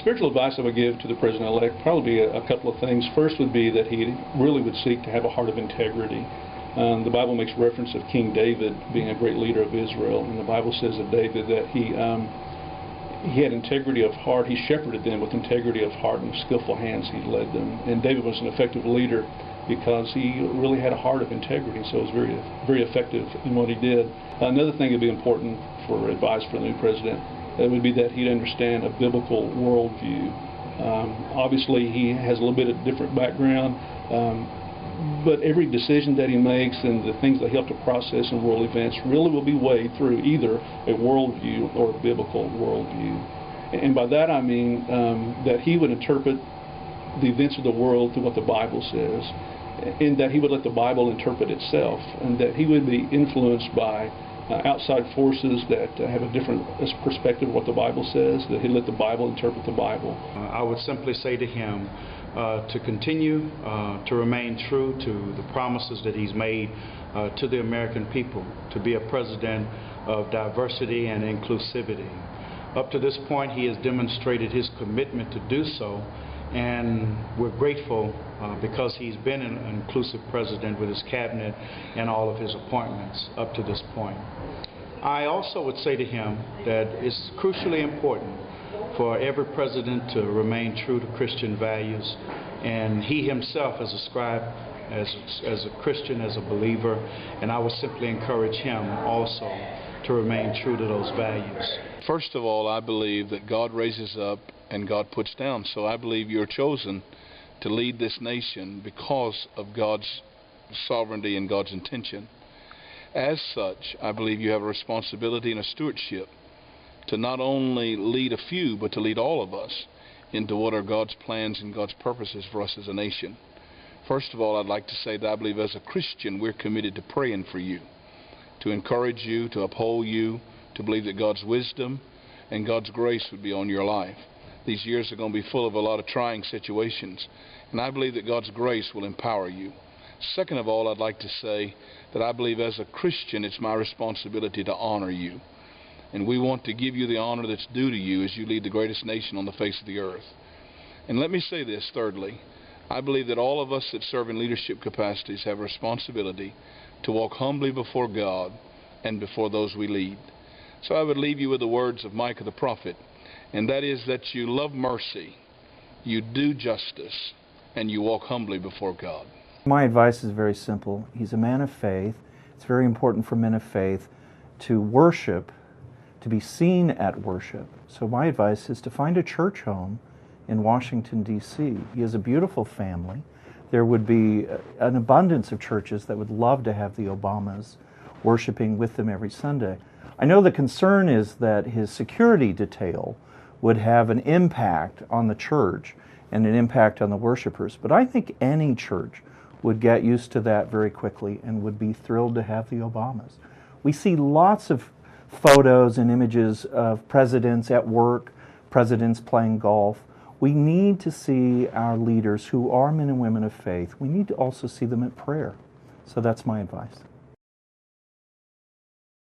spiritual advice I would give to the president-elect probably be a couple of things. First would be that he really would seek to have a heart of integrity. The Bible makes reference of King David being a great leader of Israel, and the Bible says of David that he had integrity of heart. He shepherded them with integrity of heart, and with skillful hands he led them. And David was an effective leader because he really had a heart of integrity, so it was very, very effective in what he did. Another thing that would be important for advice for the new president would be that he'd understand a biblical worldview. Obviously, he has a little bit of different background, but every decision that he makes and the things that he help to process in world events really will be weighed through either a worldview or a biblical worldview. And by that I mean that he would interpret the events of the world through what the Bible says, and that he would let the Bible interpret itself, and that he would be influenced by outside forces that have a different perspective of what the Bible says, that he'd let the Bible interpret the Bible. I would simply say to him to continue to remain true to the promises that he's made to the American people, to be a president of diversity and inclusivity. Up to this point, he has demonstrated his commitment to do so, and we're grateful because he's been an inclusive president with his cabinet and all of his appointments up to this point. I also would say to him that it's crucially important for every president to remain true to Christian values, and he himself has ascribed as a Christian, as a believer, and I would simply encourage him also to remain true to those values. First of all, I believe that God raises up and God puts down, so I believe you're chosen to lead this nation because of God's sovereignty and God's intention. As such, I believe you have a responsibility and a stewardship to not only lead a few, but to lead all of us into what are God's plans and God's purposes for us as a nation. First of all, I'd like to say that I believe as a Christian we're committed to praying for you, to encourage you, to uphold you, to believe that God's wisdom and God's grace would be on your life. These years are going to be full of a lot of trying situations, and I believe that God's grace will empower you. Second of all, I'd like to say that I believe as a Christian it's my responsibility to honor you, and we want to give you the honor that's due to you as you lead the greatest nation on the face of the earth. And let me say this, thirdly, I believe that all of us that serve in leadership capacities have a responsibility to walk humbly before God and before those we lead. So I would leave you with the words of Micah the prophet, and that is that you love mercy, you do justice, and you walk humbly before God. My advice is very simple. He's a man of faith. It's very important for men of faith to worship, to be seen at worship. So my advice is to find a church home in Washington, D.C. He has a beautiful family. There would be an abundance of churches that would love to have the Obamas worshiping with them every Sunday. I know the concern is that his security detail would have an impact on the church and an impact on the worshipers, but I think any church would get used to that very quickly and would be thrilled to have the Obamas. We see lots of photos and images of presidents at work, presidents playing golf. We need to see our leaders who are men and women of faith. We need to also see them at prayer. So that's my advice.